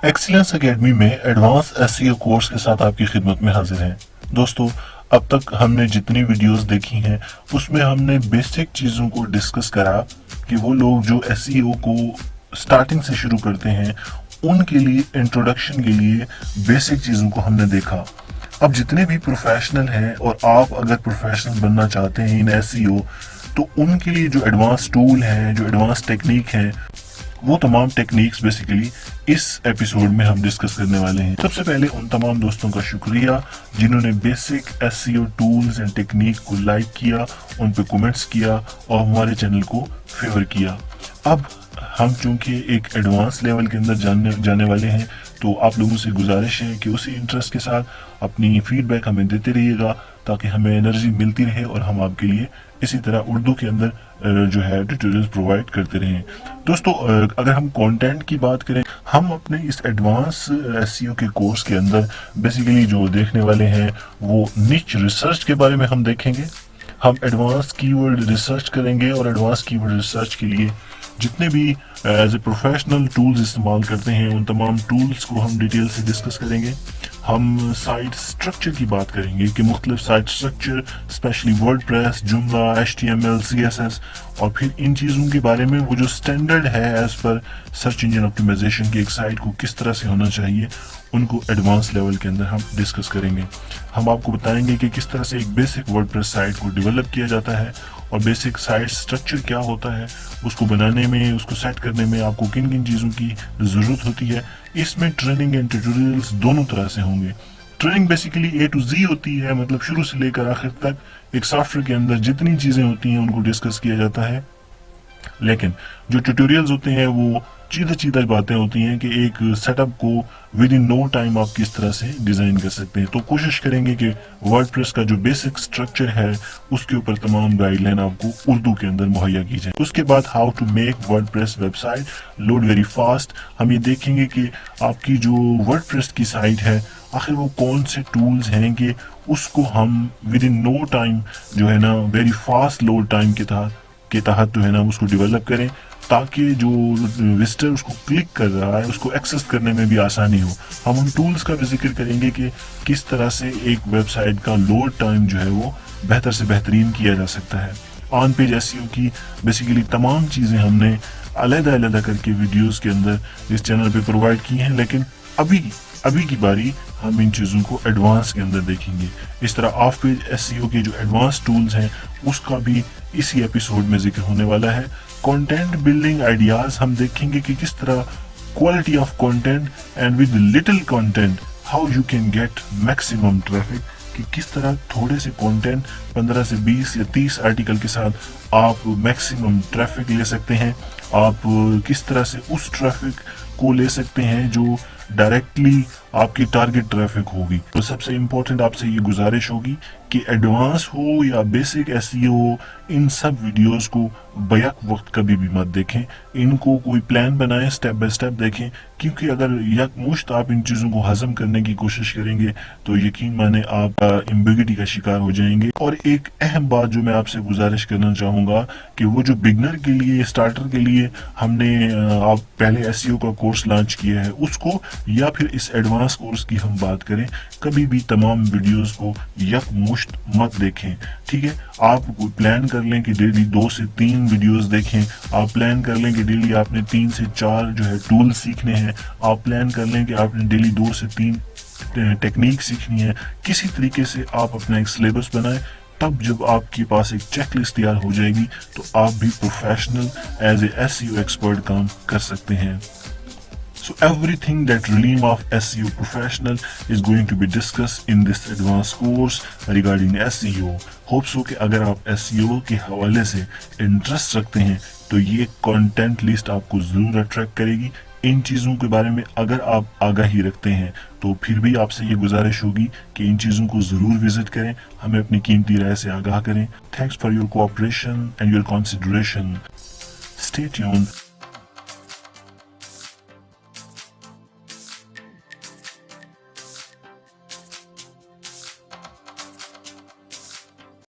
Excellence academy में advance SEO course के साथ आपकी खिदमत में हाजिर हैं। दोस्तों, अब तक हमने जितनी वीडियोस देखी हैं उसमें हमने बेसिक चीज़ों को डिस्कस करा कि वो लोग जो एसईओ को स्टार्टिंग से शुरू करते हैं उनके लिए इंट्रोडक्शन के लिए बेसिक चीज़ों को हमने देखा। अब जितने भी प्रोफेशनल हैं और आप अगर प्रोफेशनल बनना चाहते हैं इन एसईओ, तो उनके लिए जो एडवांस टूल हैं, जो एडवांस टेक्निक है, वो तमाम टेक्निक्स बेसिकली इस एपिसोड में हम डिस्कस करने वाले हैं। सबसे पहले उन तमाम दोस्तों का शुक्रिया जिन्होंने basic SEO tools and technique को लाइक किया, उन पे कमेंट्स किया और हमारे चैनल को फेवर किया। अब हम चूंकि एक एडवांस लेवल के अंदर जाने वाले हैं, तो आप लोगों से गुजारिश है कि उसी इंटरेस्ट के साथ अपनी फीडबैक हमें देते रहिएगा ताकि हमें एनर्जी मिलती रहे और हम आपके लिए इसी तरह उर्दू के अंदर जो है ट्यूटोरियल्स प्रोवाइड करते रहें। दोस्तों, अगर हम कंटेंट की बात करें, हम अपने इस एडवांस एसईओ के कोर्स के अंदर बेसिकली जो देखने वाले हैं वो निच रिसर्च के बारे में हम देखेंगे। हम एडवांस कीवर्ड रिसर्च करेंगे और एडवांस कीवर्ड रिसर्च के लिए जितने भी एज ए प्रोफेशनल टूल्स इस्तेमाल करते हैं उन तमाम टूल्स को हम डिटेल से डिस्कस करेंगे। हम साइट स्ट्रक्चर की बात करेंगे कि मुख्तलिफ साइट स्ट्रक्चर, स्पेशली वर्डप्रेस, जुमला, HTML, CSS, और फिर इन चीज़ों के बारे में वो जो स्टैंडर्ड है as per search engine optimisation की एक साइट को किस तरह से होना चाहिए, उनको एडवांस लेवल के अंदर हम डिस्कस करेंगे। हम आपको बताएंगे कि किस तरह से एक बेसिक वर्डप्रेस साइट को डेवलप किया जाता है और बेसिक साइट स्ट्रक्चर क्या होता है, उसको बनाने में, उसको सेट करने में आपको किन किन चीज़ों की ज़रूरत होती है। इसमें ट्रेनिंग एंड ट्यूटोरियल्स दोनों तरह से होंगे। Training basically A to Z होती है, मतलब शुरू से लेकर आखिर तक एक सॉफ्टवेयर के अंदर जितनी चीज़ें होती हैं उनको डिस्कस किया जाता है। लेकिन जो ट्यूटोरियल्स होते हैं वो सीधा बातें होती हैं कि एक सेटअप को विद इन नो टाइम आप किस तरह से डिज़ाइन कर सकते हैं। तो कोशिश करेंगे कि वर्डप्रेस का जो बेसिक स्ट्रक्चर है उसके ऊपर तमाम गाइडलाइन आपको उर्दू के अंदर मुहैया की जाए। उसके बाद how to make WordPress website load very fast, हम ये देखेंगे कि आपकी जो वर्डप्रेस की साइट है आखिर वो कौन से टूल्स हैं कि उसको हम विद इन नो टाइम जो है ना वेरी फास्ट लोड टाइम के तहत जो है ना उसको डेवलप करें, ताकि जो विजिटर उसको क्लिक कर रहा है उसको एक्सेस करने में भी आसानी हो। हम उन टूल्स का भी जिक्र करेंगे कि किस तरह से एक वेबसाइट का लोड टाइम जो है वो बेहतर से बेहतरीन किया जा सकता है। ऑन पेज एसईओ की बेसिकली तमाम चीज़ें हमने अलग-अलग करके वीडियोस के अंदर इस चैनल पे प्रोवाइड की हैं, लेकिन अभी की बारी हम इन चीज़ों को एडवांस के अंदर देखेंगे। इस तरह ऑफ पेज एसईओ के जो एडवांस टूल्स हैं उसका भी इसी एपिसोड में जिक्र होने वाला है। कंटेंट बिल्डिंग आइडियाज हम देखेंगे कि किस तरह quality of content and with little content how you can get maximum traffic, कि किस तरह थोड़े से कंटेंट 15 से 20 या 30 आर्टिकल के साथ आप मैक्सिमम ट्रैफिक ले सकते हैं। आप किस तरह से उस ट्रैफिक को ले सकते हैं जो डायरेक्टली आपकी टारगेट ट्रैफिक होगी। तो सबसे इम्पोर्टेंट आपसे ये गुजारिश होगी कि एडवांस हो या बेसिक एसईओ हो, इन सब वीडियोस को बैक वक्त कभी भी मत देखें। इनको कोई प्लान बनाएं, स्टेप बाय स्टेप देखें, क्योंकि अगर यकमुश्त आप इन चीज़ों को हजम करने की कोशिश करेंगे तो यकीन माने आप एम्बिग्यूटी का शिकार हो जाएंगे। और एक अहम बात जो मैं आपसे गुजारिश करना चाहूँगा कि वो जो बिगनर के लिए, स्टार्टर के लिए हमने आप पहले एसईओ का कोर्स लॉन्च किया है उसको, या फिर इस एडवांस कोर्स की हम बात करें, कभी भी तमाम वीडियोस को यकमुश्त मत देखें। ठीक है, आप कोई प्लान कर लें कि डेली 2 से 3 वीडियोस देखें, आप प्लान कर लें कि डेली आपने 3 से 4 जो है टूल सीखने हैं, आप प्लान कर लें कि आपने डेली 2 से 3 टेक्निक सीखनी है। किसी तरीके से आप अपना एक सिलेबस बनाएं, तब जब आपके पास एक चेकलिस्ट तैयार हो जाएगी तो आप भी professional as a SEO expert काम कर सकते हैं। So everything that realm of SEO professional is going to be discussed in this advanced course regarding SEO. Hope so कि अगर आप SEO के हवाले से इंटरेस्ट रखते हैं तो ये कंटेंट लिस्ट आपको ज़रूर अट्रैक्ट करेगी। इन चीज़ों के बारे में अगर आप आगाही रखते हैं तो फिर भी आपसे ये गुजारिश होगी कि इन चीज़ों को ज़रूर विजिट करें, हमें अपनी कीमती राय से आगाह करें। Thanks for your cooperation and your consideration. Stay tuned.